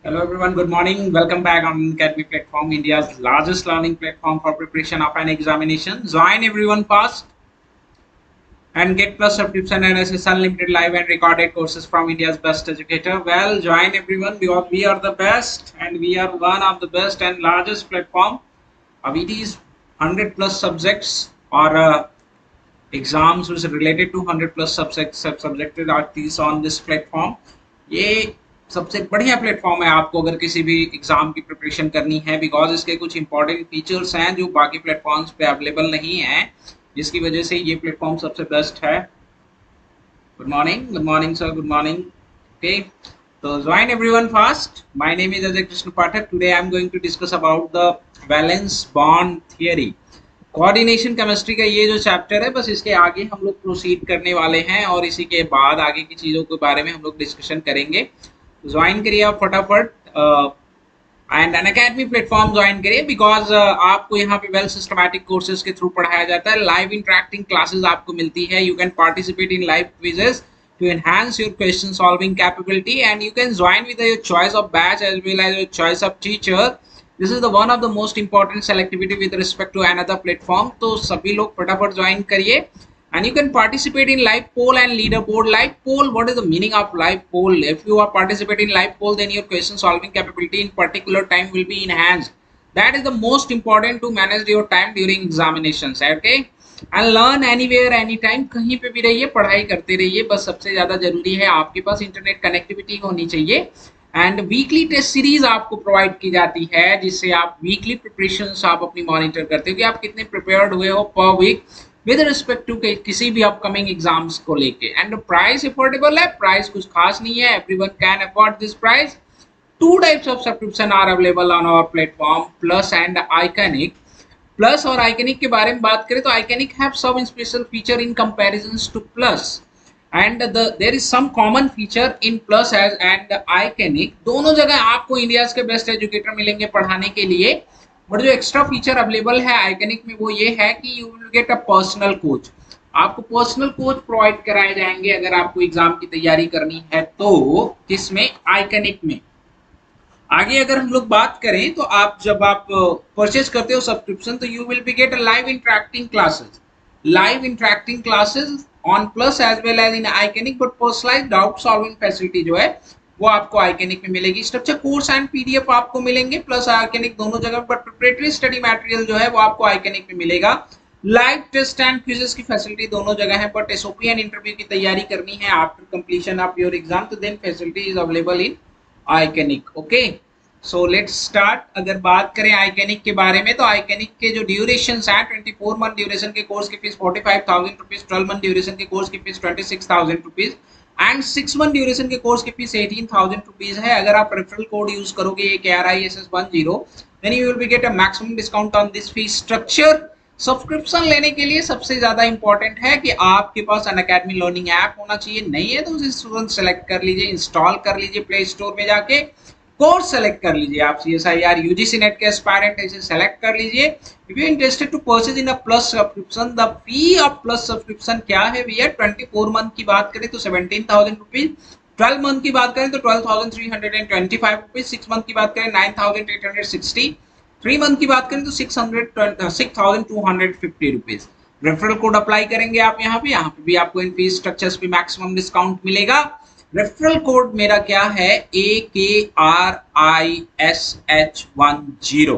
Hello everyone, good morning. Welcome back on Academy platform, India's largest learning platform for preparation of an examination. Join everyone fast and get plus subscription and access unlimited live and recorded courses from India's best educator. Well, join everyone because we are the best and we are one of the best and largest platform. It is 100 plus subjects or exams which are related to 100 plus subjects are these on this platform. ये सबसे बढ़िया platform है आपको अगर किसी भी exam की preparation करनी है बिकॉज इसके कुछ इंपॉर्टेंट फीचर्स हैं जो बाकी प्लेटफॉर्म्स पे अवेलेबल नहीं है, जिसकी वजह से ये प्लेटफॉर्म सबसे बेस्ट है। Good morning sir, good morning. Okay, तो join everyone fast. My name is Ajay Krishna Pathak. Today I am going to discuss about the valence bond theory. Coordination chemistry का ये जो चैप्टर है, बस इसके आगे हम लोग प्रोसीड करने वाले हैं और इसी के बाद आगे की चीज़ों के बारे में हम लोग डिस्कशन करेंगे। ज्वाइन करिए आप फटाफट एंड अनअकैडमी प्लेटफॉर्म ज्वाइन करिए बिकॉज आपको यहाँ पे वेल सिस्टमैटिक कोर्सेज के थ्रू पढ़ाया जाता है। लाइव इंटरेक्टिंग क्लासेस आपको मिलती है। You can participate in live quizzes to enhance your question solving capability and you can join with your choice of batch as well as your choice of teacher. This is the one of the most important selectivity with respect to another platform. तो सभी लोग फटाफट join करिए and you can participate in live poll and leaderboard. Live poll, what is the meaning of live poll? If you are participating in live poll, then your question solving capability in particular time will be enhanced. That is the most important to manage your time during examinations. Okay, and learn anywhere anytime. कहीं पे भी रहिए, पढ़ाई करते रहिए। बस सबसे ज्यादा जरूरी है आपके पास इंटरनेट कनेक्टिविटी होनी चाहिए। एंड वीकली टेस्ट सीरीज आपको प्रोवाइड की जाती है जिससे आप वीकली प्रिपरेशंस आप अपनी मॉनिटर करते हो कि आप कितने प्रिपेयर्ड हुए हो पर वीक विद रिस्पेक्ट टू किसी भी अपकमिंग एग्जाम्स को लेके। एंड प्राइस अफोर्डेबल है, प्राइस कुछ खास नहीं है, everyone can afford this price. Two types of subscription are available on our platform, Plus and Iconic. Plus और आइकनिक के बारे में बात करें तो Iconic have some special feature in comparison to Plus and there is some common feature in Plus as and Iconic. दोनों जगह आपको इंडिया के बेस्ट एजुकेटर मिलेंगे पढ़ाने के लिए, बट जो एक्स्ट्रा फीचर अवेलेबल है आइकनिक में वो ये है कि you will get a personal coach. आपको पर्सनल कोच प्रोवाइड कराए जाएंगे अगर आपको एग्जाम की तैयारी करनी है तो, किसमें? आइकनिक में। आगे अगर हम लोग बात करें तो आप जब आप परचेज करते हो सब्सक्रिप्शन तो you will be get live interacting classes on Plus as well as in Iconic, but personalised doubt solving facility जो है वो आपको आइकनिक में मिलेगी। स्ट्रक्चर कोर्स एंड पीडीएफ आपको मिलेंगे प्लस आइकनिक दोनों जगह, बट प्रिपरेटरी स्टडी मटेरियल जो है वो आपको आइकनिक में मिलेगा। लाइव टेस्ट एंड क्विजेस की फैसिलिटी दोनों जगह है, बट एसओपी एंड इंटरव्यू की तैयारी करनी है after completion of your exam तो then facility is available in Iconic. Okay, so let's start. अगर बात करें आइकनिक के बारे में तो आइकनिक के जो ड्यूरेशन है 24 मंथ ड्यूरेशन के कोर्स की फीस 45,000 रुपीज, 12 मंथ ड्यूरेशन के कोर्स की fees 26,000 rupees and 6 month duration के कोर्स की फीस 18,000 रुपीज है। अगर आप रेफरल कोड यूज करोगे KRISS10 then you will be get a maximum discount on this fee structure. Subscription लेने के लिए सबसे ज्यादा इंपॉर्टेंट है कि आपके पास अनअकैडमी लर्निंग ऐप होना चाहिए। नहीं है तो उसे तुरंत सेलेक्ट कर लीजिए, इंस्टॉल कर लीजिए प्ले स्टोर में जाके, कोर्स सेलेक्ट कर लीजिए। आप CSIR UGC नेट के एस्पायरेंट इसे सेलेक्ट कर लीजिए। If you interested to purchase in a Plus subscription, the fee of Plus subscription क्या है भैया? 24 मंथ की बात करें तो 17,000 रुपीज, 12 मंथ की बात करें तो 12,325 रुपीज, 6 मंथ की बात करें 9,860, 3 मंथ की बात करें तो 6,250 रुपीज। रेफरल कोड अप्लाई करेंगे आप यहाँ पे भी आपको इन फीस स्ट्रक्चर्स पे मैक्सिमम डिस्काउंट मिलेगा। रेफरल कोड मेरा क्या है? AKRISH10।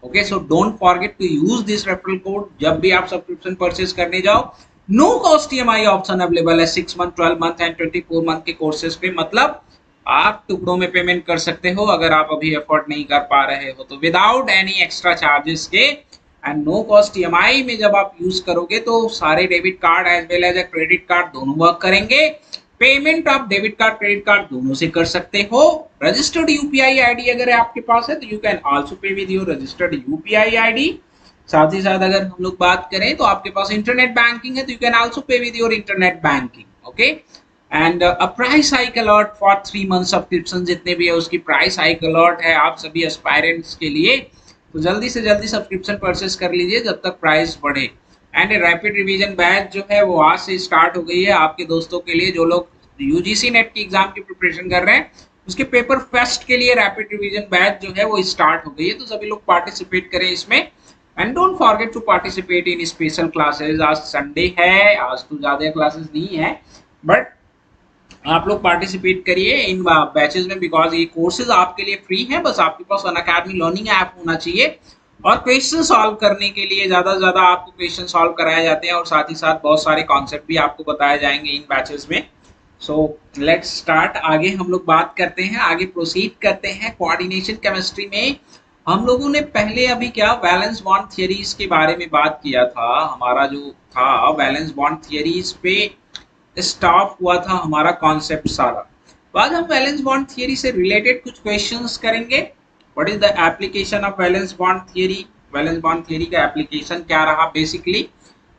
Okay, so don't forget to use this referral code जब भी आप सब्सक्रिप्शन परचेज करने जाओ। No cost EMI option available है 6 मंथ, 12 मंथ एंड 24 मंथ के कोर्सेज पे। मतलब आप टुकड़ों में पेमेंट कर सकते हो अगर आप अभी अफोर्ड नहीं कर पा रहे हो तो, विदाउट एनी एक्स्ट्रा चार्जेस के एंड नो कॉस्ट EMI में जब आप यूज करोगे तो सारे debit card as well as credit card दोनों वर्क करेंगे। पेमेंट आप डेबिट कार्ड क्रेडिट कार्ड दोनों से कर सकते हो। रजिस्टर्ड UPI ID अगर आपके पास है तो यू कैन आल्सो पे with your registered UPI ID। साथ ही साथ अगर हम लोग बात करें तो आपके पास इंटरनेट बैंकिंग है तो यू कैन आल्सो पे with your internet banking. Okay, and a price hike alert for 3 month subscription जितने भी है उसकी प्राइस हाइक अलर्ट है आप सभी एस्पायरेंट्स के लिए। तो जल्दी से जल्दी सब्सक्रिप्शन परचेस कर लीजिए जब तक प्राइस बढ़े। एंड रैपिड रिवीजन बैच जो है वो आज से स्टार्ट हो गई है आपके दोस्तों के लिए जो लोग UGC नेट की एग्जाम की प्रिपरेशन कर रहे हैं। उसके पेपर फेस्ट के लिए रैपिड रिवीजन बैच जो है वो स्टार्ट हो गई है, तो सभी लोग पार्टिसिपेट करें इसमें। And don't forget to participate in special classes. आज संडे है, आज तो ज्यादा क्लासेस नहीं है, बट आप लोग पार्टिसिपेट करिए इन बैचेस में, बिकॉज ये कोर्सेज आपके लिए फ्री है। बस आपके पास अनअकैडमी लर्निंग ऐप होना चाहिए, और क्वेश्चन सॉल्व करने के लिए ज्यादा से ज्यादा आपको क्वेश्चन सॉल्व कराए जाते हैं, और साथ ही साथ बहुत सारे कॉन्सेप्ट भी आपको बताए जाएंगे इन बैचेस में। सो लेट्स स्टार्ट। आगे हम लोग बात करते हैं, आगे प्रोसीड करते हैं। कोऑर्डिनेशन केमिस्ट्री में हम लोगों ने पहले अभी क्या वैलेंस बॉन्ड थियरीज के बारे में बात किया था। हमारा जो था वैलेंस बॉन्ड थियरीज पे स्टॉप हुआ था हमारा कॉन्सेप्ट सारा। बाद हम वैलेंस बॉन्ड थियरी से रिलेटेड कुछ क्वेश्चंस करेंगे। What is the application of valence bond theory, valence bond theory का एप्लीकेशन क्या रहा।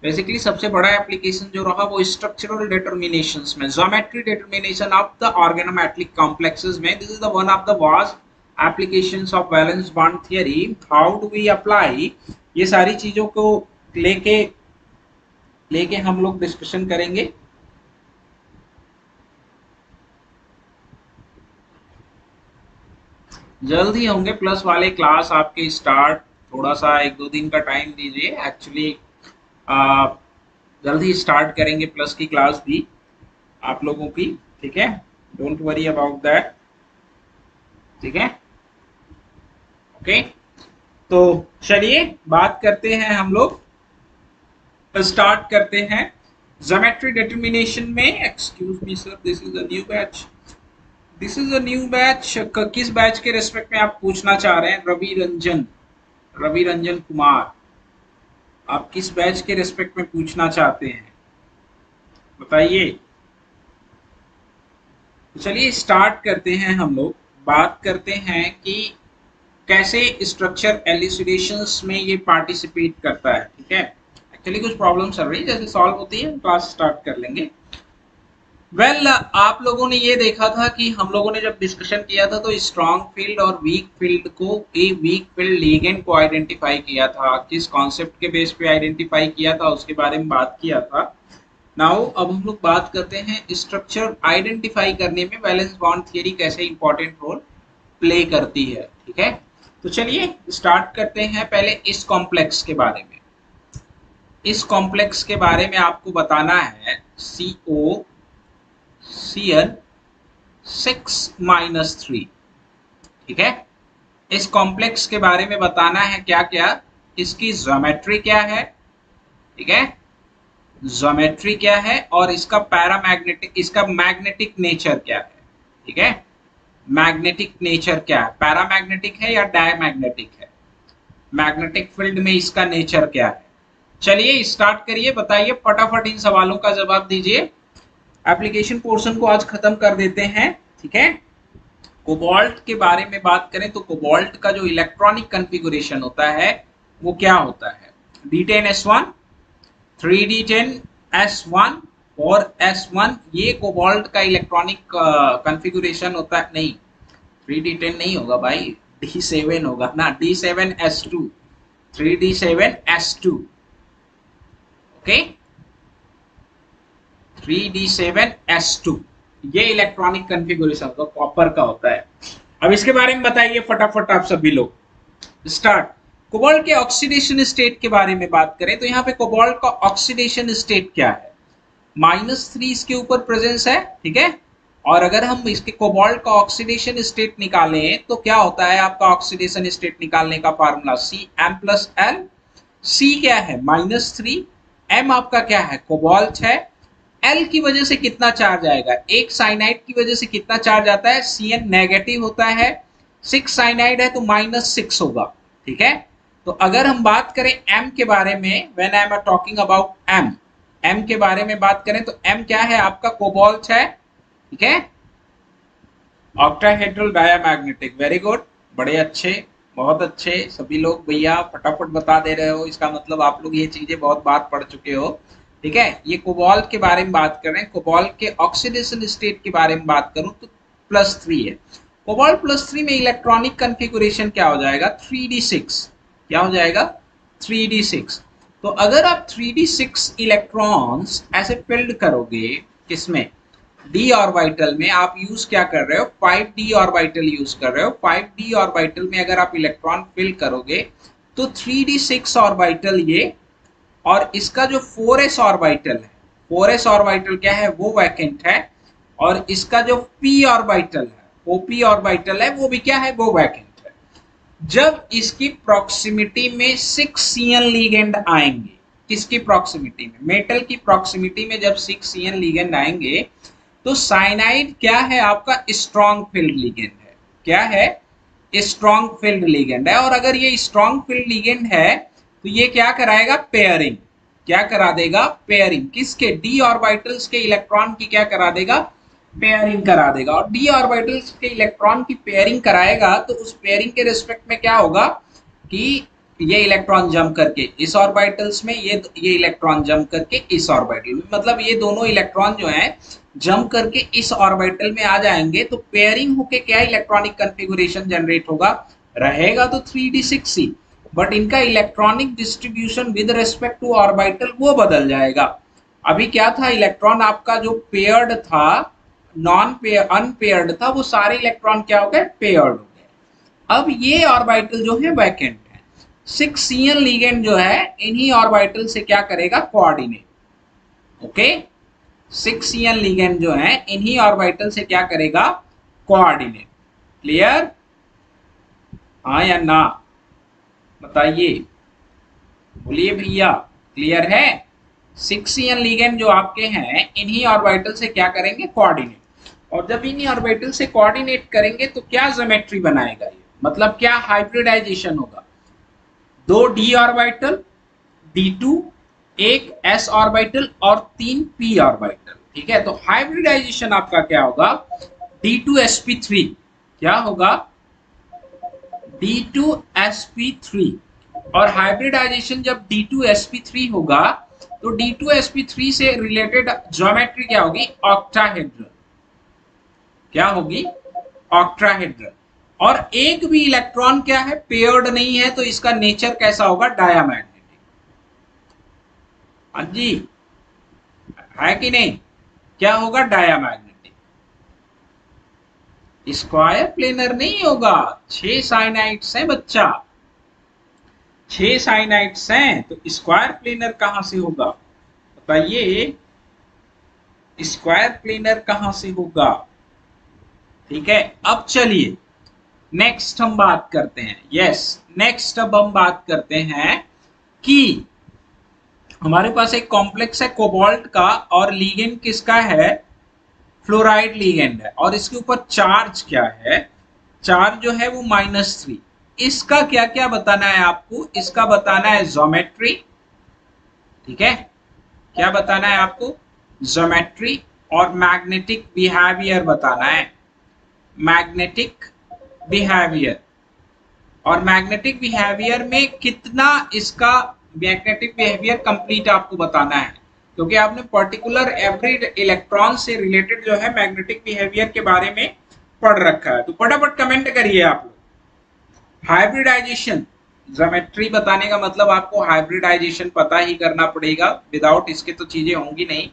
बेसिकली सबसे बड़ा एप्लीकेशन जो रहा वो स्ट्रक्चरल डिटर्मिनेशंस में, geometry determination of the organometallic complexes में। This is the one of the vast applications of valence bond theory. How do we apply, ये सारी चीजों को लेके हम लोग डिस्कशन करेंगे। जल्द ही होंगे प्लस वाले क्लास आपके स्टार्ट, थोड़ा सा 1-2 दिन का टाइम दीजिए। एक्चुअली जल्द ही स्टार्ट करेंगे प्लस की क्लास भी आप लोगों की, ठीक है। डोंट वरी अबाउट दैट, ठीक है, ओके। तो चलिए बात करते हैं, हम लोग स्टार्ट करते हैं ज्योमेट्री डिटर्मिनेशन में। Excuse me sir, this is a new batch, this is a new batch. किस बैच के रेस्पेक्ट में आप पूछना चाह रहे हैं? रवि रंजन कुमार, आप किस बैच के रेस्पेक्ट में पूछना चाहते हैं बताइए। तो चलिए स्टार्ट करते हैं, हम लोग बात करते हैं कि कैसे स्ट्रक्चर एलिसिडेशंस में ये पार्टिसिपेट करता है, ठीक है। एक्चुअली कुछ प्रॉब्लम चल रही है, जैसे सॉल्व होती है क्लास स्टार्ट कर लेंगे। आप लोगों ने ये देखा था कि हम लोगों ने जब डिस्कशन किया था तो स्ट्रॉन्ग फील्ड और वीक फील्ड को, वीक फील्ड लिगेंड को आइडेंटिफाई किया था। किस कॉन्सेप्ट के बेस पे आइडेंटिफाई किया था उसके बारे में बात किया था। नाउ अब हम लोग बात करते हैं स्ट्रक्चर आइडेंटिफाई करने में वैलेंस बॉन्ड थियरी कैसे इंपॉर्टेंट रोल प्ले करती है, ठीक है। तो चलिए स्टार्ट करते हैं पहले इस कॉम्प्लेक्स के बारे में। इस कॉम्प्लेक्स के बारे में आपको बताना है COCl6-3, ठीक है। इस कॉम्प्लेक्स के बारे में बताना है क्या क्या, इसकी ज्योमेट्री क्या है, ठीक है, ज्योमेट्री क्या है, और इसका पैरामैग्नेटिक, इसका मैग्नेटिक नेचर क्या है, ठीक है। मैग्नेटिक नेचर क्या है, पैरामैग्नेटिक है या डायमैग्नेटिक है, मैग्नेटिक फील्ड में इसका नेचर क्या है। चलिए स्टार्ट करिए, बताइए फटाफट इन सवालों का जवाब दीजिए। एप्लीकेशन पोर्शन को आज खत्म कर देते हैं, ठीक है। कोबाल्ट के बारे में बात करें तो कोबाल्ट का जो इलेक्ट्रॉनिक कॉन्फ़िगरेशन होता है वो क्या होता है, D10S1, 3D10S1 और S1, ये कोबाल्ट का इलेक्ट्रॉनिक कॉन्फ़िगरेशन होता है। नहीं 3D10 नहीं होगा भाई, D7 होगा ना, D7S2, 3D7S2, ओके, 3D7S2, ये इलेक्ट्रॉनिक कॉन्फ़िगरेशन तो कॉपर का होता है। अब इसके बारे में बताइए फटाफट आप सभी लोग। स्टार्ट। कोबाल्ट के ऑक्सीडेशन स्टेट के बारे में बात करें तो यहाँ पे कोबाल्ट का ऑक्सीडेशन स्टेट क्या है, -3 इसके ऊपर प्रेजेंस है, ठीक है। और अगर हम इसके कोबाल्ट का ऑक्सीडेशन स्टेट निकालें तो क्या होता है आपका ऑक्सीडेशन स्टेट निकालने का फार्मूला, CM+L। C क्या है -3, M आपका क्या है कोबाल्ट है, L की वजह से कितना चार्ज आएगा, एक साइनाइड की वजह से कितना चार्ज आता है, Cn नेगेटिव होता है, 6 साइनाइड है तो -6 होगा, ठीक है। तो अगर हम बात करें M के बारे में, when I am talking about M के बारे में बात करें तो M क्या है आपका कोबाल्ट है, ठीक है, ऑक्टाहेड्रल डायामैग्नेटिक। वेरी गुड, बड़े अच्छे, बहुत अच्छे सभी लोग भैया फटाफट बता दे रहे हो, इसका मतलब आप लोग ये चीजें बहुत बात पढ़ चुके हो, ठीक है। ये कोबाल्ट के बारे में बात कर रहे हैं, कोबाल्ट के ऑक्सीडेशन स्टेट के बारे में बात करूं तो +3 है। कोबाल्ट +3 में इलेक्ट्रॉनिक कॉन्फ़िगरेशन क्या हो जाएगा, 3D6, क्या हो जाएगा 3D6। तो अगर आप 3D6 इलेक्ट्रॉन्स ऐसे फिल्ड करोगे किसमें, डी ऑर्बिटल में आप यूज क्या कर रहे हो, 5d ऑर्बिटल यूज कर रहे हो। 5d ऑर्बिटल में अगर आप इलेक्ट्रॉन फिल करोगे तो 3d6 ऑर्बिटल ये, और इसका जो 4s ऑर्बिटल है, 4s ऑर्बिटल क्या है, वो वैकेंट है, और इसका जो p ऑर्बिटल है, op ऑर्बिटल है, वो भी क्या है, वो वैकेंट है। जब इसकी प्रॉक्सिमिटी में 6cn लिगेंड आएंगे, किसकी प्रॉक्सिमिटी में, मेटल की प्रॉक्सिमिटी में जब 6cn लिगेंड आएंगे तो साइनाइड क्या है आपका, स्ट्रॉन्ग फील्ड लिगेंड है। क्या है, स्ट्रॉन्ग फील्ड लिगेंड है। और अगर ये स्ट्रॉन्ग फील्ड लिगेंड है तो ये क्या कराएगा, पेयरिंग। क्या करा देगा, पेयरिंग। किसके, डी ऑर्बिटल्स के इलेक्ट्रॉन की क्या करा देगा, पेयरिंग करा देगा। और डी ऑर्बिटल्स के इलेक्ट्रॉन की पेयरिंग कराएगा तो उस पेयरिंग के रिस्पेक्ट में क्या होगा कि ये इलेक्ट्रॉन जंप करके इस ऑर्बिटल्स में, ये इलेक्ट्रॉन जंप करके इस ऑर्बिटल में, मतलब ये दोनों इलेक्ट्रॉन जो है जंप करके इस ऑर्बिटल में आ जाएंगे। तो पेयरिंग होके क्या इलेक्ट्रॉनिक कॉन्फ़िगरेशन जनरेट होगा, रहेगा तो 3d6c, बट इनका electronic distribution with respect to orbital वो बदल जाएगा। अभी क्या था, इलेक्ट्रॉन आपका जो पेयर्ड था, नॉन पेयर अनपेयर्ड था, वो सारे इलेक्ट्रॉन क्या हो गए, पेयर्ड हो गए। अब ये ऑर्बिटल जो है वैकेंट है। 6cn लिगेंड जो है इन्हीं ऑर्बिटल से क्या करेगा, कोऑर्डिनेट। ओके, 6cn लिगेंड जो है इन्हीं ऑर्बिटल से क्या करेगा, कोऑर्डिनेट। क्लियर, हाँ या ना बताइए, बोलिए भैया, क्लियर है। 6cn लिगेंड जो आपके हैं इन्हीं ऑर्बिटल से क्या करेंगे, कोऑर्डिनेट। और जब इन्हीं ऑर्बिटल से कोऑर्डिनेट करेंगे तो क्या ज्योमेट्री बनाएगा ये, मतलब क्या हाइब्रिडाइजेशन होगा, 2 d ऑर्बिटल, d2, एक s ऑर्बिटल और 3 p ऑर्बिटल। ठीक है, तो हाइब्रिडाइजेशन आपका क्या होगा, d2sp3। क्या होगा, d2sp3। और हाइब्रिडाइजेशन जब d2sp3 होगा तो d2sp3 से रिलेटेड ज्योमेट्री क्या होगी, ऑक्टाहेड्रल। क्या होगी, ऑक्टाहेड्रल। और एक भी इलेक्ट्रॉन क्या है, पेयर्ड नहीं है, तो इसका नेचर कैसा होगा, डायामैग्नेटिक। हाँ जी, है कि नहीं, क्या होगा, डायामैग्नेटिक। स्क्वायर प्लेनर नहीं होगा। 6 साइनाइड्स हैं बच्चा, 6 साइनाइड्स हैं, तो स्क्वायर प्लेनर कहां से होगा, बताइए, स्क्वायर प्लेनर कहां से होगा। ठीक है, अब चलिए नेक्स्ट हम बात करते हैं। यस, नेक्स्ट अब हम बात करते हैं कि हमारे पास एक कॉम्प्लेक्स है कोबाल्ट का, और लीगेंड किसका है, फ्लोराइड लीगेंड है, और इसके ऊपर चार्ज क्या है, चार्ज जो है वो -3। इसका क्या क्या बताना है आपको, इसका बताना है ज्योमेट्री। ठीक है, क्या बताना है आपको, ज्योमेट्री, और मैग्नेटिक बिहेवियर बताना है, मैग्नेटिक बिहेवियर। और मैग्नेटिक बिहेवियर में कितना इसका मैग्नेटिक बिहेवियर कंप्लीट आपको बताना है, क्योंकि आपने पर्टिकुलर एवरी इलेक्ट्रॉन से रिलेटेड जो है मैग्नेटिक बिहेवियर के बारे में पढ़ रखा है। तो फटाफट कमेंट करिए आप लोग। हाइब्रिडाइजेशन, ज्योमेट्री बताने का मतलब आपको हाइब्रिडाइजेशन पता ही करना पड़ेगा, विदाउट इसके तो चीजें होंगी नहीं।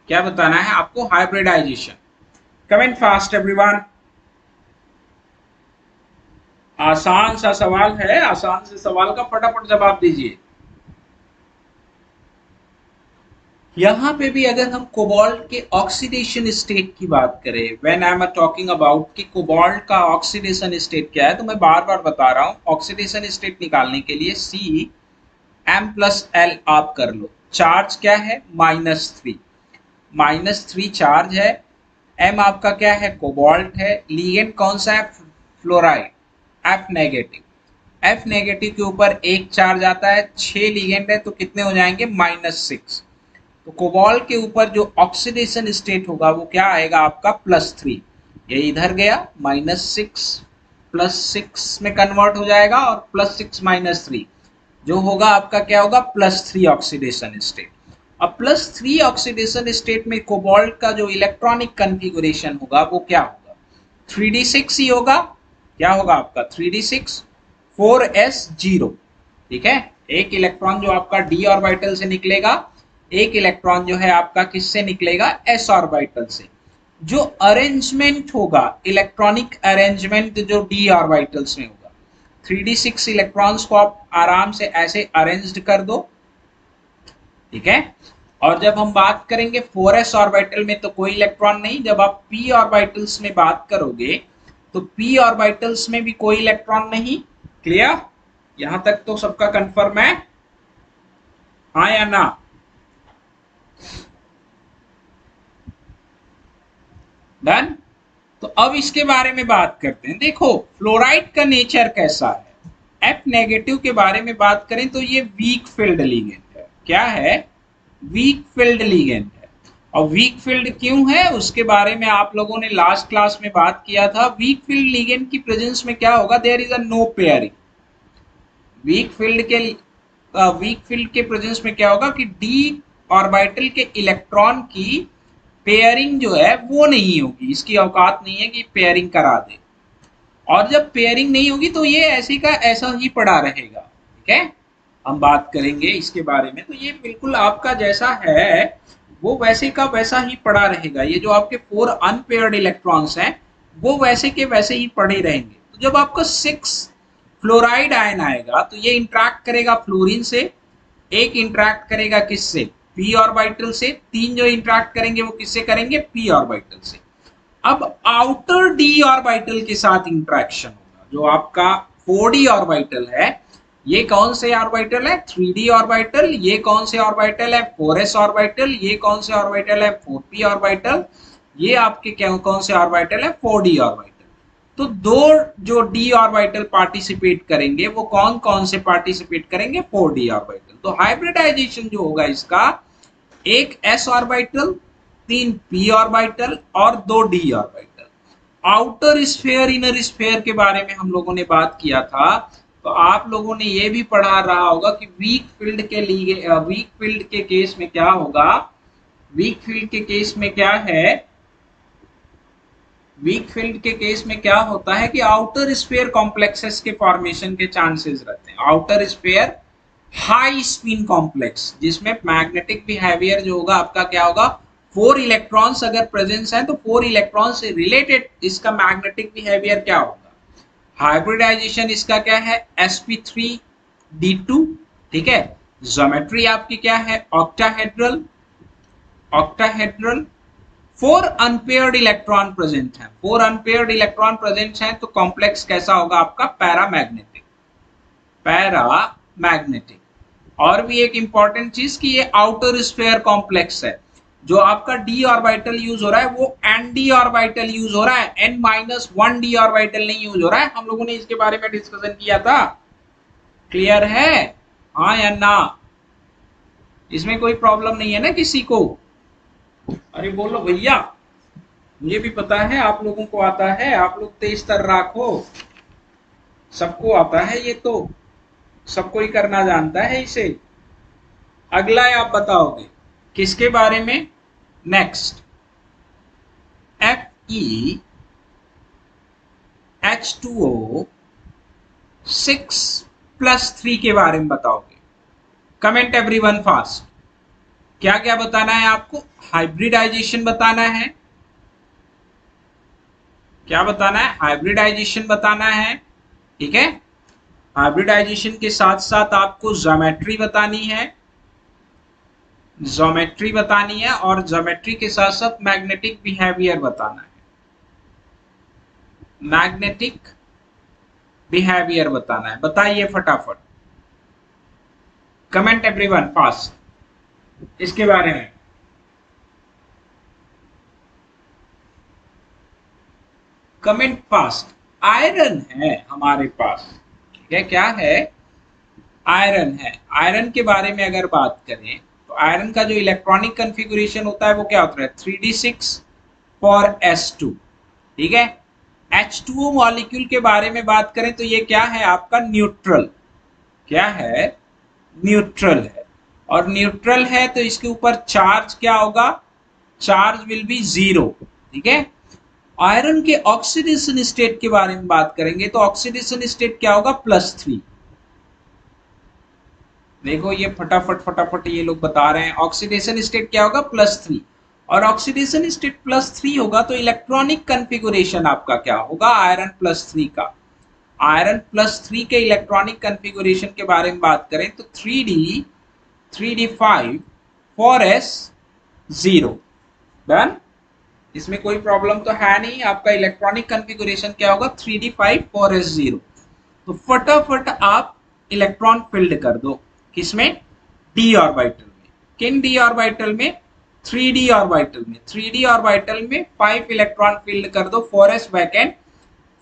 क्या बताना है आपको, हाइब्रिडाइजेशन। Comment fast everyone. आसान सा सवाल है, आसान से सवाल का फटाफट जवाब दीजिए। यहां पे भी अगर हम कोबाल्ट के ऑक्सीडेशन स्टेट की बात करें, when I am talking about कि कोबाल्ट का ऑक्सीडेशन स्टेट क्या है, तो मैं बार बार बता रहा हूं, ऑक्सीडेशन स्टेट निकालने के लिए CM+L आप कर लो। चार्ज क्या है, -3, -3 चार्ज है। M आपका क्या है, कोबाल्ट है। लीगेंड कौन सा है, fluoride, F negative. F negative के ऊपर एक चार्ज आता है, 6 लीगेंड है, तो कितने हो जाएंगे, -6। तो कोबाल्ट के ऊपर जो ऑक्सीडेशन स्टेट होगा वो क्या आएगा आपका, +3। ये इधर गया, -6 +6 में कन्वर्ट हो जाएगा, और +6 -3 जो होगा आपका क्या होगा, +3 ऑक्सीडेशन स्टेट। अब +3 ऑक्सीडेशन स्टेट में कोबाल्ट का जो इलेक्ट्रॉनिक कॉन्फ़िगरेशन होगा वो क्या होगा, 3d6 ही होगा। क्या होगा आपका, 3d6 4s0। ठीक है, एक इलेक्ट्रॉन जो आपका d ऑर्बिटल से निकलेगा, एक इलेक्ट्रॉन जो है आपका किससे निकलेगा, s ऑर्बिटल से। जो अरेंजमेंट होगा, इलेक्ट्रॉनिक अरेंजमेंट जो डी ऑर्बिटल्स में होगा, 3d6 इलेक्ट्रॉन्स को आप आराम से ऐसे अरेंज्ड कर दो, ठीक है। और जब हम बात करेंगे 4s ऑर्बिटल में तो कोई इलेक्ट्रॉन नहीं। जब आप p ऑर्बिटल्स में बात करोगे तो p ऑर्बिटल्स में भी कोई इलेक्ट्रॉन नहीं। क्लियर? यहां तक तो सबका कंफर्म है, हाँ या ना? डन। तो अब इसके बारे में बात करते हैं। देखो फ्लोराइड का नेचर कैसा है। एफ नेगेटिव के बारे में बात करें तो ये वीक फील्ड लिगेंड है। क्या है? वीक फील्ड लिगेंड है। और वीक फील्ड क्यों है उसके बारे में आप लोगों ने लास्ट क्लास में बात किया था। वीक फील्ड लिगेंड की प्रेजेंस में क्या होगा, there is a no pairing. Weak field के प्रेजेंस में क्या होगा कि डी ऑर्बिटल के इलेक्ट्रॉन की पेयरिंग जो है वो नहीं होगी, इसकी औकात नहीं है कि पेयरिंग करा दे। और जब पेयरिंग नहीं होगी तो ये ऐसे का ऐसा ही पड़ा रहेगा, ठीक है। हम बात करेंगे इसके बारे में, तो ये बिल्कुल आपका जैसा है वो वैसे का वैसा ही पड़ा रहेगा। ये जो आपके 4 अनपेयर्ड इलेक्ट्रॉन्स हैं वो वैसे के वैसे ही पड़े रहेंगे। तो जब आपका 6 फ्लोराइड आयन आएगा तो ये इंट्रैक्ट करेगा फ्लोरीन से, एक इंट्रैक्ट करेगा किससे, पी ऑर्बिटल से, 3 जो इंट्रैक्ट करेंगे वो किससे करेंगे, पी ऑर्बिटल से। अब आउटर डी ऑर्बिटल के साथ इंट्रैक्शन होगा। जो आपका 4d ऑर्बिटल है, ये कौन से ऑर्बिटल है, 3d ऑर्बिटल। ये कौन से ऑर्बिटल है, 4s ऑर्बिटल। ये कौन से ऑर्बिटल है, 4p ऑर्बिटल। ये आपके कौन से ऑर्बिटल है, 4d ऑर्बिटल। तो दो जो डी ऑर्बिटल पार्टिसिपेट करेंगे वो कौन कौन से पार्टिसिपेट करेंगे, 4d ऑर्बिटल। तो हाइब्रिडाइजेशन जो होगा इसका, एक s ऑर्बिटल, 3 p ऑर्बिटल और 2 d orbital. Outer sphere inner sphere के बारे में हम लोगों ने बात किया था। तो आप लोगों ने ये भी पढ़ा रहा होगा कि वीक फील्ड के लिए, वीक फील्ड के केस में क्या होगा। वीक फील्ड के केस में क्या है, वीक फील्ड के केस में क्या होता है कि आउटर स्फीयर कॉम्प्लेक्सेस के फॉर्मेशन के चांसेस रहते हैं। Outer sphere high spin complex, जिसमें मैग्नेटिक बिहेवियर जो होगा आपका क्या होगा, 4 इलेक्ट्रॉन्स अगर प्रेजेंस है तो 4 इलेक्ट्रॉन से रिलेटेड इसका मैग्नेटिक बिहेवियर क्या होगा। हाइब्रिडाइजेशन इसका क्या है, sp3d2, ठीक है। ज्योमेट्री आपकी क्या है, octahedral. Octahedral 4 unpaired electron present है। 4 अनपेयर्ड इलेक्ट्रॉन प्रेजेंट है तो कॉम्प्लेक्स कैसा होगा आपका, पैरामैग्नेटिक। पैरामैग्नेटिक। और भी एक इंपॉर्टेंट चीज कि ये आउटर स्फीयर कॉम्प्लेक्स है। जो आपका डी ऑर्बिटल यूज हो रहा है वो एन डी ऑर्बिटल यूज हो रहा है, n-1 डी ऑर्बिटल नहीं यूज हो रहा है। हम लोगों ने इसके बारे में डिस्कशन किया था। क्लियर है, हाँ या ना? इसमें कोई प्रॉब्लम नहीं है ना किसी को? अरे बोलो भैया, मुझे भी पता है आप लोगों को आता है, आप लोग तेज तर राखो, सबको आता है ये तो, सबको ही करना जानता है इसे। अगला है आप बताओगे किसके बारे में, नेक्स्ट FeH2O 6+3 के बारे में बताओगे। Comment everyone fast. क्या क्या बताना है आपको, हाइब्रिडाइजेशन बताना है, क्या बताना है, हाइब्रिडाइजेशन बताना है, ठीक है। हाइब्रिडाइजेशन के साथ साथ आपको ज्योमेट्री बतानी है, ज्योमेट्री बतानी है, और ज्योमेट्री के साथ साथ मैग्नेटिक बिहेवियर बताना है, मैग्नेटिक बिहेवियर बताना है। बताइए फटाफट, कमेंट एवरीवन फास्ट इसके बारे में। Comment fast. आयरन है हमारे पास, ठीक है। क्या है, आयरन है। आयरन के बारे में अगर बात करें तो आयरन का जो इलेक्ट्रॉनिक कॉन्फ़िगरेशन होता है वो क्या होता है, 3d6 फॉर s2, ठीक है। H2O मॉलिक्यूल के बारे में बात करें तो ये क्या है आपका, न्यूट्रल। क्या है, न्यूट्रल है। और न्यूट्रल है तो इसके ऊपर चार्ज क्या होगा, चार्ज विल बी 0, ठीक है। आयरन के ऑक्सीडेशन स्टेट के बारे में बात करेंगे तो ऑक्सीडेशन स्टेट क्या होगा, +3। देखो ये फटाफट फटाफट ये लोग बता रहे हैं, ऑक्सीडेशन स्टेट क्या होगा, +3। और ऑक्सीडेशन स्टेट +3 होगा तो इलेक्ट्रॉनिक कन्फिगुरेशन आपका क्या होगा, आयरन +3 का। आयरन +3 के इलेक्ट्रॉनिक कन्फिगुरेशन के बारे में बात करें तो 3d5 4s0 डन। इसमें कोई प्रॉब्लम तो है नहीं। आपका इलेक्ट्रॉनिक कन्फिगुरेशन क्या होगा, 3d5 4s0। तो फटाफट आप इलेक्ट्रॉन फिल्ड कर दो, किसमें, डी ऑर्बिटल में। किन डी ऑर्बिटल में, 3d ऑर्बिटल में। 3d ऑर्बिटल में 5 इलेक्ट्रॉन फील्ड कर दो, 4s वैकेंट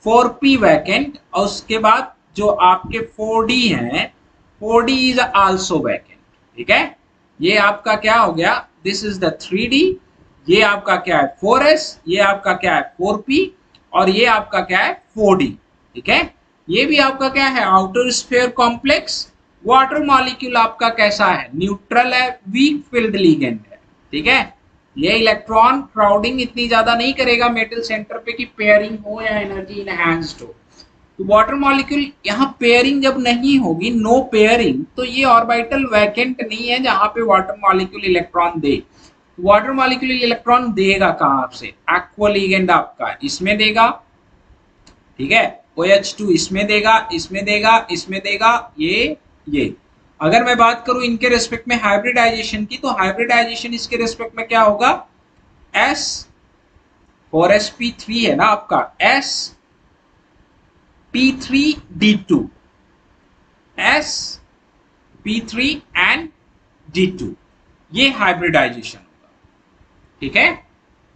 4p वैकेंट, और उसके बाद जो आपके 4d हैं, 4d इज आल्सो वैकेंट। ठीक है, ये आपका क्या हो गया, दिस इज द 3d, ये आपका क्या है 4s, ये आपका क्या है 4p, और ये आपका क्या है 4d। ठीक है, ये भी आपका क्या है, outer sphere complex. Water molecule आपका कैसा है, न्यूट्रल है, वीक फील्ड लिगेंड है। ठीक है, ये इलेक्ट्रॉन क्राउडिंग इतनी ज्यादा नहीं करेगा मेटल सेंटर पे कि पेयरिंग हो या एनर्जी इनहैंस्ड हो। तो वाटर मॉलिक्यूल यहाँ पेयरिंग जब नहीं होगी, नो पेयरिंग, तो ये ऑर्बिटल वैकेंट नहीं है जहां पे वाटर मॉलिक्यूल इलेक्ट्रॉन दे। वाटर मॉलिक्यूल इलेक्ट्रॉन देगा कहां से, एक्वा लिगेंड आपका इसमें देगा। ठीक है, OH2 इसमें देगा, इसमें देगा, इसमें देगा, ये। अगर मैं बात करूं इनके रेस्पेक्ट में हाइब्रिडाइजेशन की, तो हाइब्रिडाइजेशन इसके रेस्पेक्ट में क्या होगा, S 4sp3 है ना आपका, sp3d2, sp3 एंड d2, ये हाइब्रिडाइजेशन होगा। ठीक है,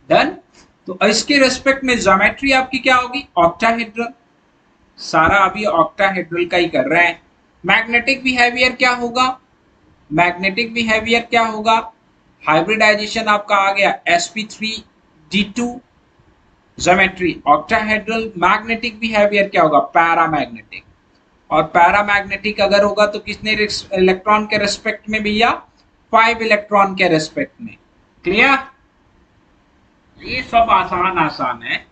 डन। तो इसके रेस्पेक्ट में ज्योमेट्री आपकी क्या होगी, ऑक्टाहेड्रल। सारा अभी ऑक्टाहेड्रल का ही कर रहे हैं। मैग्नेटिक बिहेवियर क्या होगा, मैग्नेटिक बिहेवियर क्या होगा, हाइब्रिडाइजेशन आपका आ गया sp3d2, geometry octahedral. Magnetic behaviour क्या होगा, पैरामैग्नेटिक। और पैरामैग्नेटिक अगर होगा तो कितने इलेक्ट्रॉन के रेस्पेक्ट में भैया, 5 इलेक्ट्रॉन के रेस्पेक्ट में। क्लियर, ये सब आसान आसान है।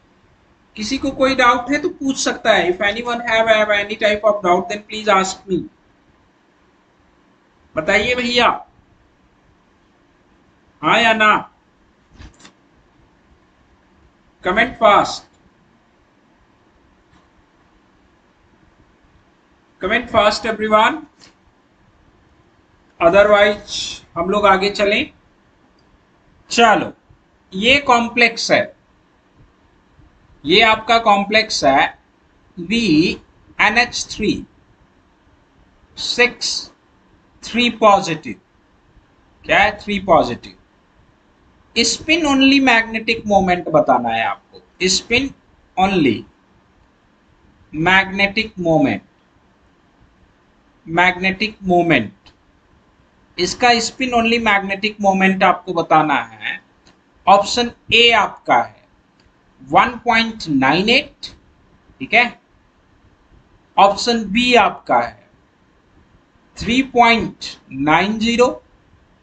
किसी को कोई डाउट है तो पूछ सकता है। If anyone have any type of doubt then please ask me. बताइए भैया, हाँ या ना, comment fast, comment fast everyone, otherwise हम लोग आगे चलें। चलो, ये कॉम्प्लेक्स है, ये आपका कॉम्प्लेक्स है VNH3 6 3 पॉजिटिव। क्या है, 3 positive. Spin only magnetic moment बताना है आपको, spin only magnetic moment, magnetic moment, इसका स्पिन ओनली मैग्नेटिक मोमेंट आपको बताना है। ऑप्शन ए आपका है 1.98। ठीक है, ऑप्शन बी आपका है 3.90,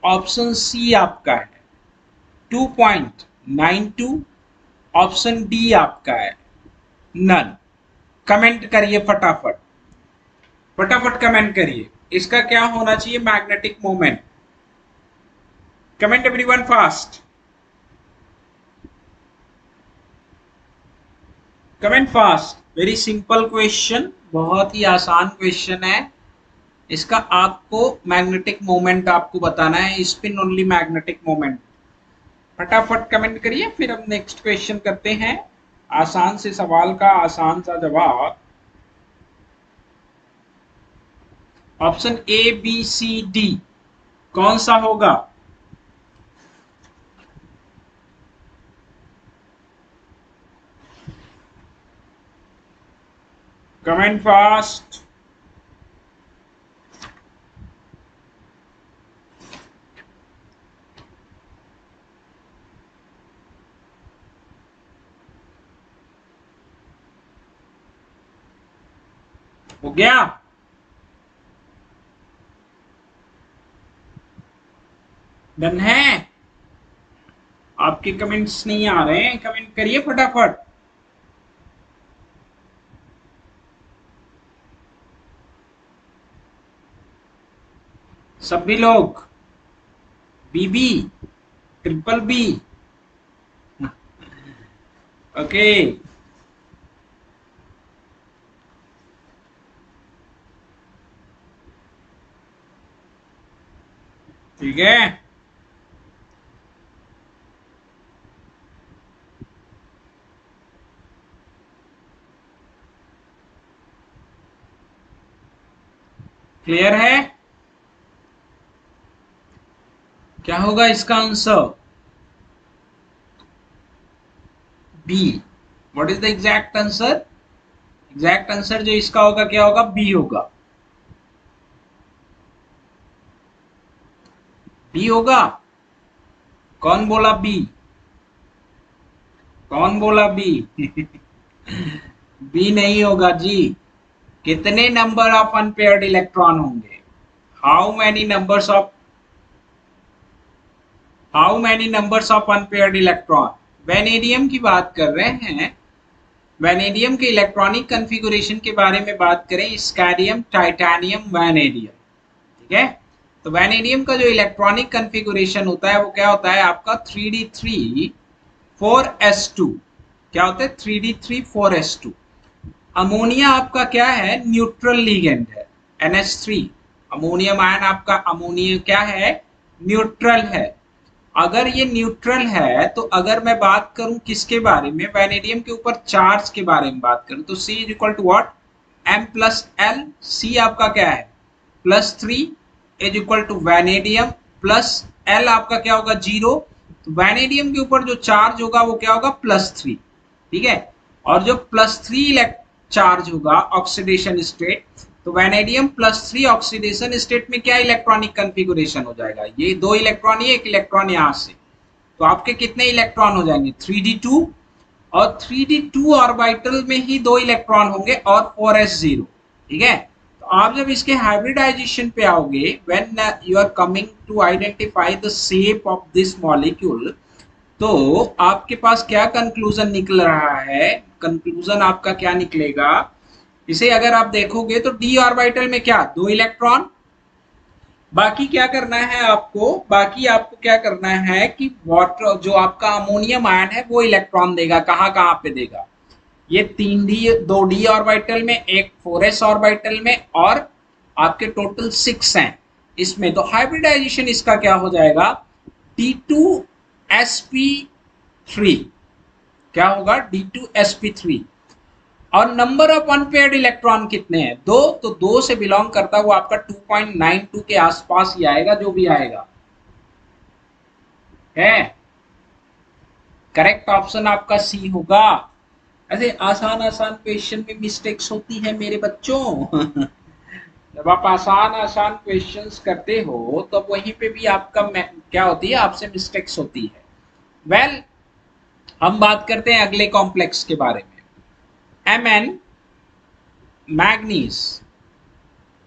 ऑप्शन सी आपका है 2.92, ऑप्शन डी आपका है नन। कमेंट करिए फटाफट, फटाफट कमेंट करिए, इसका क्या होना चाहिए magnetic moment. Comment everyone fast, comment fast. Very simple question, बहुत ही आसान क्वेश्चन है। इसका आपको मैग्नेटिक मोमेंट आपको बताना है, स्पिन ओनली मैग्नेटिक मोमेंट। फटाफट कमेंट करिए, फिर हम नेक्स्ट क्वेश्चन करते हैं। आसान से सवाल का आसान सा जवाब। Option A B C D कौन सा होगा, कमेंट फास्ट। हो गया, डन है। आपके कमेंट्स नहीं आ रहे हैं, कमेंट करिए फटाफट। सभी लोग, बीबी, ट्रिपल बी, ओके, ठीक है। क्लियर है? क्या होगा इसका answer? B. What is the exact answer? Exact answer जो इसका होगा क्या होगा? बी होगा। बी होगा। कौन बोला बी? कौन बोला बी? बी नहीं होगा जी। कितने नंबर ऑफ अनपेयर्ड इलेक्ट्रॉन होंगे? How many numbers of, how many numbers of unpaired electron? Vanadium की बात कर रहे हैं। वेनेडियम के इलेक्ट्रॉनिक कॉन्फ़िगरेशन के बारे में बात करें, स्कैंडियम, टाइटेनियम, वेनेडियम, ठीक है। तो वेनेडियम का जो इलेक्ट्रॉनिक कॉन्फ़िगरेशन होता है वो क्या होता है आपका? 3d3 4s2। क्या होता है? 3d3 4s2। अमोनिया आपका क्या है? न्यूट्रल लिगेंड है, NH3। अमोनियम आयन आपका, अमोनिया क्या है? न्यूट्रल है। अगर ये न्यूट्रल है तो अगर मैं बात करूं किसके बारे में? वेनेडियम के ऊपर चार्ज के बारे में बात करूं तो C is equal to what? M plus L. C आपका क्या है? +3 is equal to vanadium plus L आपका क्या होगा? 0। तो वेनेडियम के ऊपर जो चार्ज होगा वो क्या होगा? +3, ठीक है। और जो +3 चार्ज होगा ऑक्सीडेशन स्टेट, तो वेनेडियम +3 ऑक्सीडेशन स्टेट में क्या इलेक्ट्रॉनिक कॉन्फ़िगरेशन हो जाएगा? ये 2 इलेक्ट्रॉन, ये 1 इलेक्ट्रॉन यहाँ से। तो आपके कितने इलेक्ट्रॉन हो जाएंगे? 3d2। और 3d2 ऑर्बिटल में ही 2 इलेक्ट्रॉन होंगे और 4s0, ठीक है। तो आप जब इसके हाइब्रिडाइजेशन पे आओगे, when you are coming to identify the shape of this molecule, तो आपके पास क्या कंक्लूजन निकल रहा है? कंक्लूजन आपका क्या निकलेगा? इसे अगर आप देखोगे तो डी ऑर्बिटल में क्या? 2 इलेक्ट्रॉन। बाकी क्या करना है आपको? बाकी आपको क्या करना है कि वाटर जो आपका अमोनियम आयन है वो इलेक्ट्रॉन देगा। कहाँ कहाँ पे देगा? ये 3d 2d ऑर्बिटल में, एक 4s ऑर्बिटल में, और आपके टोटल 6 हैं इसमें। तो हाइब्रिडाइजेशन इसका क्या हो जाएगा? D2sp3। क्या होगा? D2sp3। और नंबर ऑफ अनपेयर्ड इलेक्ट्रॉन कितने हैं? 2। तो 2 से बिलोंग करता हुआ आपका 2.92 के आसपास ही आएगा, जो भी आएगा है। करेक्ट ऑप्शन आपका सी होगा। ऐसे आसान आसान क्वेश्चन में मिस्टेक्स होती है मेरे बच्चों। जब आप आसान आसान क्वेश्चंस करते हो तो वहीं पे भी आपका क्या होती है? आपसे मिस्टेक्स होती है। वेल, हम बात करते हैं अगले कॉम्प्लेक्स के बारे में। Mn, manganese.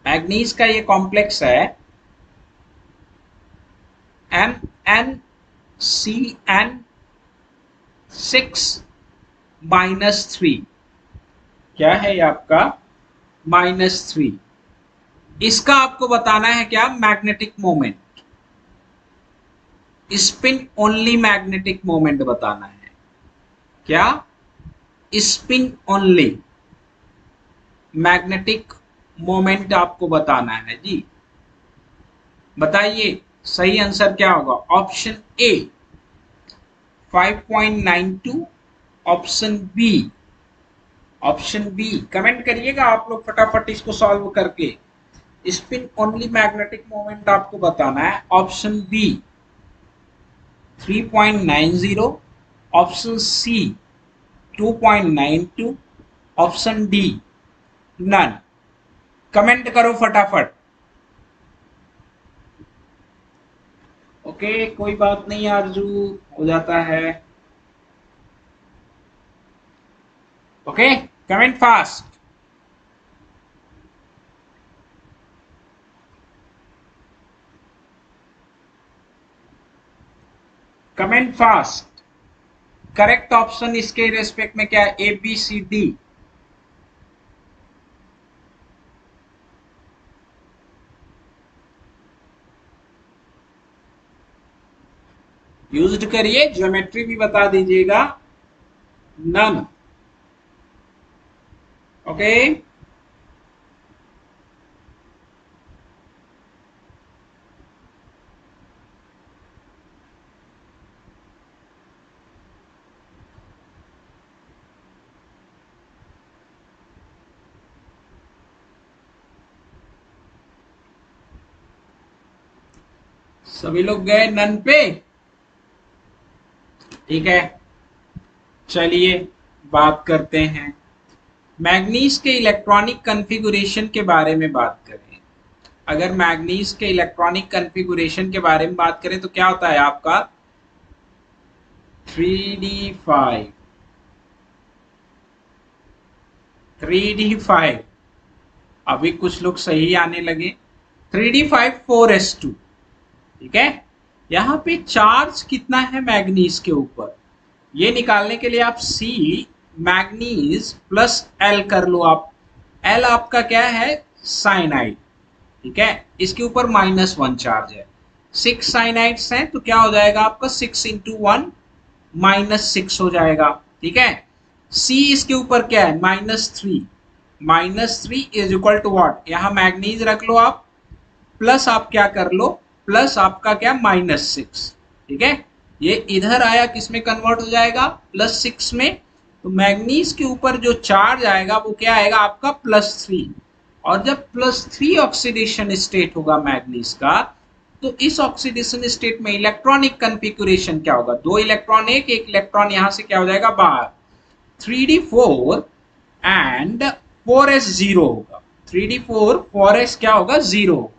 मैग्नीज का ये कॉम्प्लेक्स है MnCN6-3। क्या है ये आपका? -3। इसका आपको बताना है क्या? Magnetic moment. Spin only magnetic moment बताना है। क्या? स्पिन ओनली मैग्नेटिक मोमेंट आपको बताना है जी। बताइए सही आंसर क्या होगा? Option A 5.92, option B, option B. Comment करिएगा आप लोग फटाफट इसको सॉल्व करके। स्पिन ओनली मैग्नेटिक मोमेंट आपको बताना है। Option B 3.90, option C 2.92, option D none. Comment करो फटाफट। ओके, कोई बात नहीं आरजू, हो जाता है। Okay, comment fast. Comment fast. Correct option इसके रेस्पेक्ट में क्या है? A B C D. Used करिए, ज्योमेट्री भी बता दीजिएगा। none. Okay. सभी लोग गए नन पे? ठीक है, चलिए बात करते हैं मैग्नीज के इलेक्ट्रॉनिक कॉन्फ़िगरेशन के बारे में बात करें। अगर मैग्नीज के इलेक्ट्रॉनिक कॉन्फ़िगरेशन के बारे में बात करें तो क्या होता है आपका 3d5 3d5। अभी कुछ लोग सही आने लगे। 3d5 4s2। ठीक है, यहाँ पे चार्ज कितना है मैग्नीज के ऊपर, ये निकालने के लिए आप सी मैग्नीज प्लस एल कर लो। आप एल आपका क्या है साइनाइड। ठीक है, इसके ऊपर -1 चार्ज है। 6 साइनाइड्स हैं तो क्या हो जाएगा आपका 6 इंटू 1 -6 हो जाएगा। ठीक है, सी इसके ऊपर क्या है -3। -3 इज इक्वल टू व्हाट, यहाँ मैग्नीज रख लो आप, प्लस आप क्या कर लो, प्लस आपका क्या -6। ठीक है, ये इधर आया किस में कन्वर्ट हो जाएगा +6 में। तो मैग्नीज के ऊपर जो चार्ज आएगा वो क्या आएगा आपका +3। और जब +3 ऑक्सीडेशन स्टेट होगा मैग्नीज का, तो इस ऑक्सीडेशन स्टेट में इलेक्ट्रॉनिक कॉन्फ़िगरेशन क्या होगा, 2 इलेक्ट्रॉन, एक इलेक्ट्रॉन यहां से क्या हो जाएगा बाहर, 3d4 एंड 4s 0 होगा। 3d4 4s क्या होगा 0 होगा।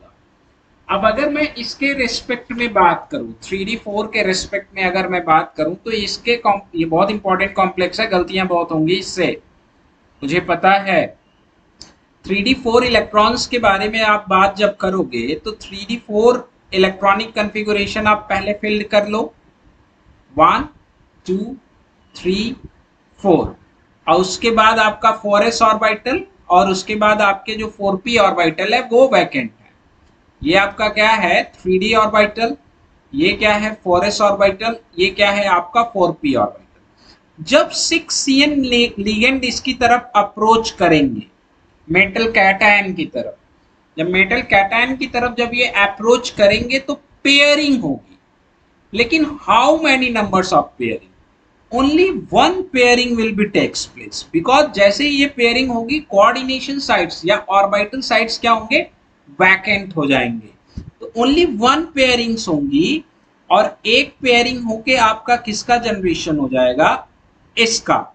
अब अगर मैं इसके रेस्पेक्ट में बात करूं, 3d4 के रेस्पेक्ट में अगर मैं बात करूं तो इसके ये बहुत इंपॉर्टेंट कॉम्प्लेक्स है, गलतियां बहुत होंगी इससे, मुझे पता है। 3d4 इलेक्ट्रॉन्स के बारे में आप बात जब करोगे तो 3d4 इलेक्ट्रॉनिक कॉन्फ़िगरेशन आप पहले फिल कर लो, 1 2 3 4, और उसके बाद आपका 4s ऑर्बिटल, और उसके बाद आपके जो 4p ऑर्बिटल है वो वैकेंट है। ये आपका क्या है 3d ऑर्बिटल, ये क्या है 4s ऑर्बिटल, ये क्या है आपका 4p ऑर्बिटल। जब 6cn लिगेंड इसकी तरफ अप्रोच करेंगे मेटल कैटायन की तरफ, जब मेटल कैटायन की तरफ जब ये अप्रोच करेंगे तो पेयरिंग होगी। लेकिन how many numbers of pairing, only one pairing will be takes place, because जैसे ही ये पेयरिंग होगी कोऑर्डिनेशन साइट्स या ऑर्बिटल साइट्स क्या होंगे वैकेंट हो जाएंगे। तो ओनली वन पेयरिंग्स होंगी, और एक पेयरिंग होके आपका किसका जनरेशन हो जाएगा, इसका।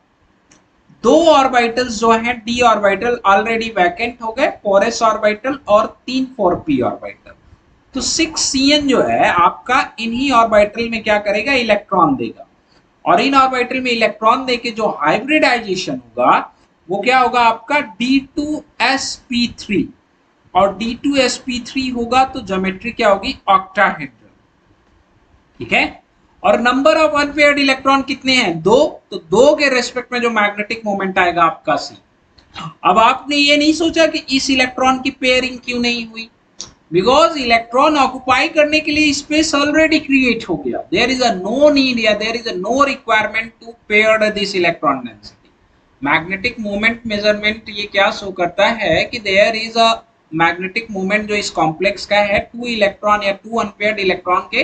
2 ऑर्बिटल्स जो हैं डी ऑर्बिटल ऑलरेडी वैकेंट हो गए, 4s ऑर्बिटल और 3 4p ऑर्बिटल। तो 6cn जो है आपका इन्हीं ऑर्बिटल में क्या करेगा इलेक्ट्रॉन देगा, और इन ऑर्बिटल में इलेक्ट्रॉन देके जो हाइब्रिडाइजेशन होगा वो क्या होगा आपका D2sp3, और D2sp3 होगा तो ज्योमेट्री क्या होगी ऑक्टाहेड्रल। ठीक है, और नंबर ऑफ अनपेयर्ड इलेक्ट्रॉन कितने हैं, 2, तो 2 के रेस्पेक्ट में जो मैग्नेटिक मोमेंट आएगा आपका C। अब आपने ये नहीं सोचा कि इस इलेक्ट्रॉन की पेयरिंग क्यों नहीं हुई, बिकॉज इलेक्ट्रॉन ऑक्युपाई करने के लिए स्पेस ऑलरेडी क्रिएट हो गया, there is a no need या there is a no requirement to pair this electron density. Magnetic moment measurement ये क्या शो करता है कि there is a magnetic moment जो इस कॉम्प्लेक्स का है 2 इलेक्ट्रॉन या 2 अनपेयर्ड इलेक्ट्रॉन के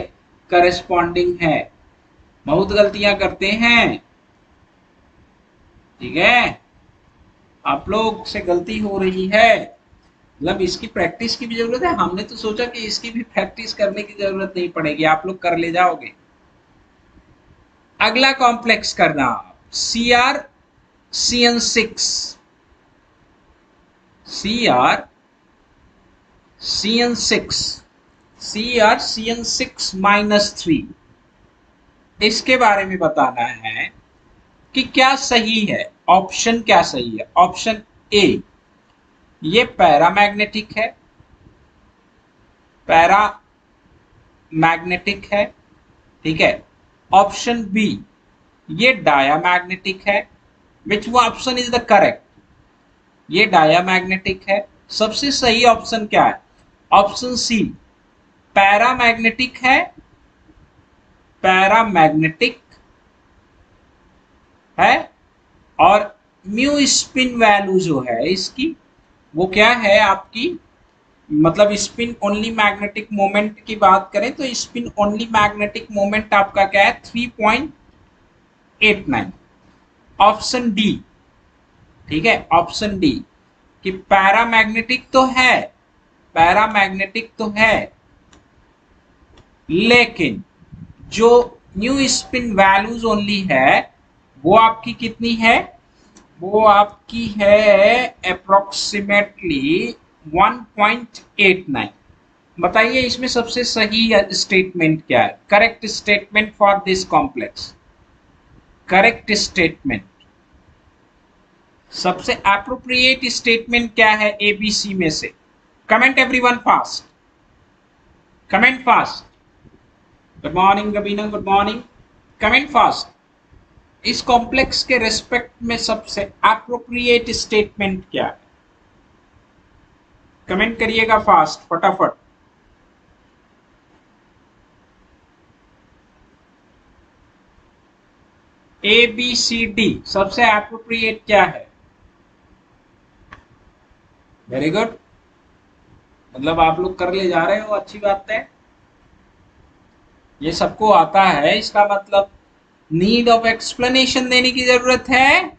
करस्पॉन्डिंग है। बहुत गलतियां करते हैं, ठीक है, आप लोग से गलती हो रही है, मतलब इसकी प्रैक्टिस की भी जरूरत है। हमने तो सोचा कि इसकी भी प्रैक्टिस करने की जरूरत नहीं पड़ेगी, आप लोग कर ले जाओगे। अगला कॉम्प्लेक्स करना CrCn6, CrCn6, CrCn6 -3, इसके बारे में बताना है कि क्या सही है, ऑप्शन क्या सही है। ऑप्शन ए ये पैरामैग्नेटिक है, पैरामैग्नेटिक है। ठीक है, ऑप्शन बी ये डायामैग्नेटिक है, विच वो ऑप्शन इज द करेक्ट, ये डायामैग्नेटिक है। सबसे सही ऑप्शन क्या है, ऑप्शन सी पैरामैग्नेटिक है, पैरामैग्नेटिक है, और म्यू स्पिन वैल्यू जो है इसकी वो क्या है आपकी, मतलब स्पिन ओनली मैग्नेटिक मोमेंट की बात करें तो स्पिन ओनली मैग्नेटिक मोमेंट आपका क्या है 3.89। ऑप्शन डी, ठीक है, ऑप्शन डी कि पैरामैग्नेटिक तो है, पैरामैग्नेटिक तो है, लेकिन जो न्यू स्पिन वैल्यूज ओनली है वो आपकी कितनी है, वो आपकी है अप्रोक्सीमेटली 1.89। बताइए इसमें सबसे सही स्टेटमेंट क्या है, correct statement for this complex, correct statement, सबसे एप्रोप्रिएट स्टेटमेंट क्या है एबीसी में से? Comment everyone fast, comment fast. Good morning Gabina, good morning, comment fast. इस कॉम्प्लेक्स के रेस्पेक्ट में सबसे एप्रोप्रिएट स्टेटमेंट क्या है? कमेंट करिएगा फास्ट, फटाफट। ए बी सी डी सबसे एप्रोप्रिएट क्या है? वेरी गुड, मतलब आप लोग कर ले जा रहे हो, अच्छी बात है, ये सबको आता है, इसका मतलब नीड ऑफ एक्सप्लेनेशन देने की जरूरत है।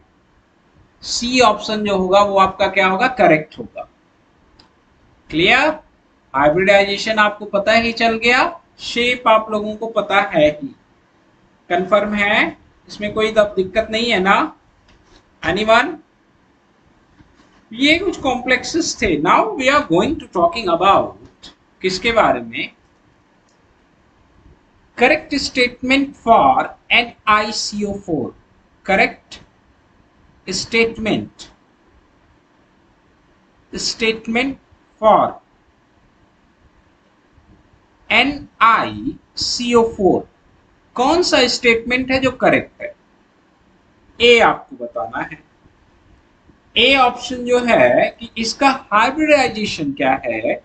सी ऑप्शन जो होगा वो आपका क्या होगा, करेक्ट होगा। क्लियर, हाइब्रिडाइजेशन आपको पता ही चल गया, शेप आप लोगों को पता है ही, कंफर्म है, इसमें कोई दिक्कत नहीं है ना एनीवन? ये कुछ कॉम्प्लेक्सेस थे। Now we are going to talking about किसके बारे में, correct statement for NiCO4, correct statement, statement for NiCO4 कौन सा स्टेटमेंट है जो करेक्ट है? ए आपको बताना है। ए ऑप्शन जो है कि इसका हाइब्रिडाइजेशन क्या है,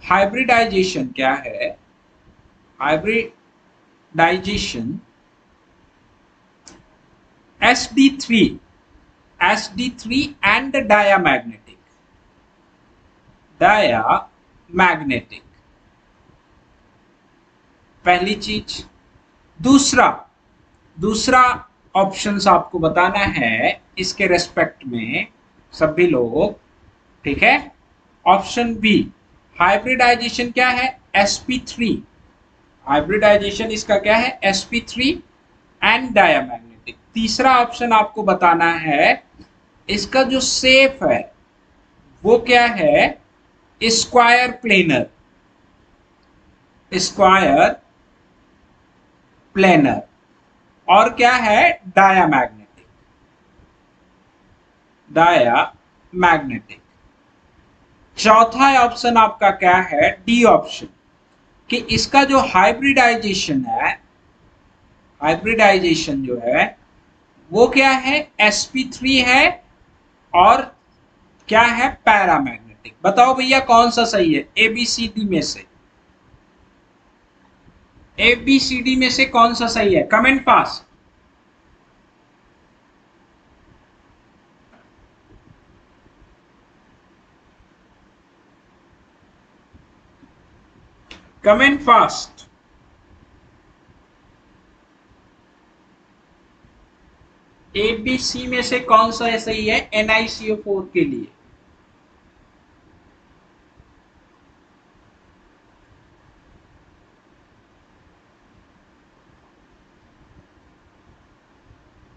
हाइब्रिडाइजेशन क्या है, hybridisation SD3, SD3 and diamagnetic, diamagnetic, पहली चीज। दूसरा, दूसरा ऑप्शंस आपको बताना है इसके रेस्पेक्ट में सभी लोग, ठीक है। ऑप्शन बी, हाइब्रिडाइजेशन क्या है, sp3, हाइब्रिडाइजेशन इसका क्या है sp3 एंड डायामैग्नेटिक। तीसरा ऑप्शन आपको बताना है इसका जो शेप है वो क्या है, स्क्वायर प्लेनर, स्क्वायर प्लेनर, और क्या है डायामैग्नेटिक, डायामैग्नेटिक। चौथा ऑप्शन आपका क्या है, डी ऑप्शन, कि इसका जो हाइब्रिडाइजेशन है, हाइब्रिडाइजेशन जो है वो क्या है sp3 है और क्या है पैरामैग्नेटिक। बताओ भैया कौन सा सही है एबीसीडी में से, एबीसीडी में से कौन सा सही है? Comment pass. Comment fast. ABC में से कौन सा सही है NiCO4 के लिए?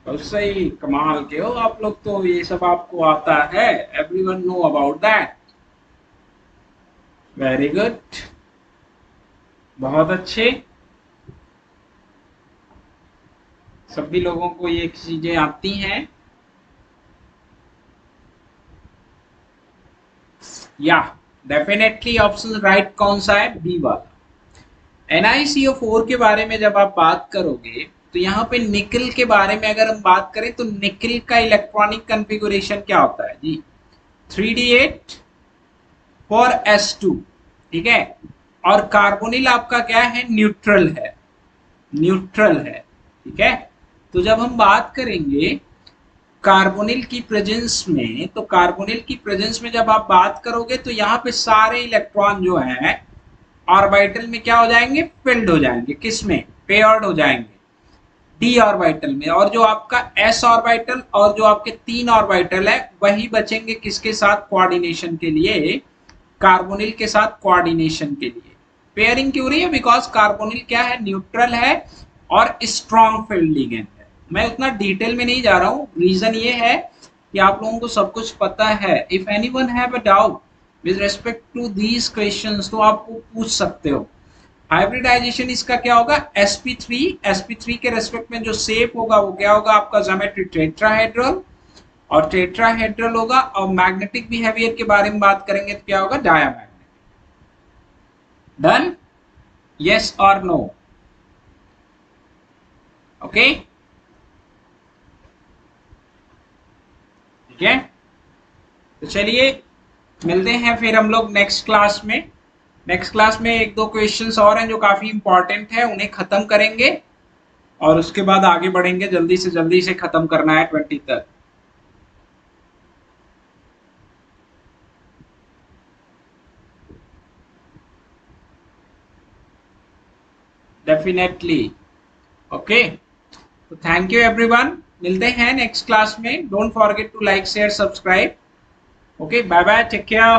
और सही, कमाल के हो आप लोग तो, ये सब आपको आता है, everyone know about that, very good, बहुत अच्छे, सभी लोगों को ये चीजें आती हैं। या डेफिनेटली ऑप्शन राइट कौन सा है, बी वाला। NiCO4 के बारे में जब आप बात करोगे तो यहाँ पे निकल के बारे में अगर हम बात करें तो निकल का इलेक्ट्रॉनिक कॉन्फ़िगरेशन क्या होता है जी, 3d8 फॉर S2, ठीक है, और कार्बोनिल आपका क्या है, न्यूट्रल है, न्यूट्रल है, ठीक है। तो जब हम बात करेंगे कार्बोनिल की प्रेजेंस में, तो कार्बोनिल की प्रेजेंस में जब आप बात करोगे तो यहाँ पे सारे इलेक्ट्रॉन जो हैं ऑर्बिटल में क्या हो जाएंगे, फिल्ड हो जाएंगे, किस में, पेयर्ड हो जाएंगे, डी ऑर्बिटल में। और जो आपका एस ऑर्बिटल और जो आपके 3 ऑर्बिटल है वही बचेंगे किसके साथ, कोऑर्डिनेशन के लिए, कार्बोनिल के साथ कोऑर्डिनेशन के लिए। पेयरिंग क्यों रही है, बिकॉज कार्बोनिल क्या है, न्यूट्रल है और स्ट्रॉन्ग फील्ड लिगेंड है। मैं उतना डिटेल में नहीं जा रहा हूँ, रीजन ये है कि आप लोगों को सब कुछ पता है। If anyone have a doubt with respect to these questions तो आप पूछ सकते हो। हाइब्रिडाइजेशन इसका क्या होगा, sp3 के रेस्पेक्ट में जो शेप होगा वो क्या होगा, आपका ज्योमेट्री टेट्राहेड्रल, और टेट्राहेड्रल होगा। और मैग्नेटिक बिहेवियर के बारे में बात करेंगे तो क्या होगा, डायमैग्नेटिक। डन, यस और नो, ओके, ठीक है। तो चलिए मिलते हैं फिर हम लोग नेक्स्ट क्लास में। नेक्स्ट क्लास में एक दो क्वेश्चंस और हैं जो काफी इंपॉर्टेंट है, उन्हें खत्म करेंगे और उसके बाद आगे बढ़ेंगे। जल्दी से खत्म करना है 20 तक। Definitely, okay. तो थैंक यू एवरीवन, मिलते हैं नेक्स्ट क्लास में। Don't forget to like share subscribe. Okay, bye bye, take care.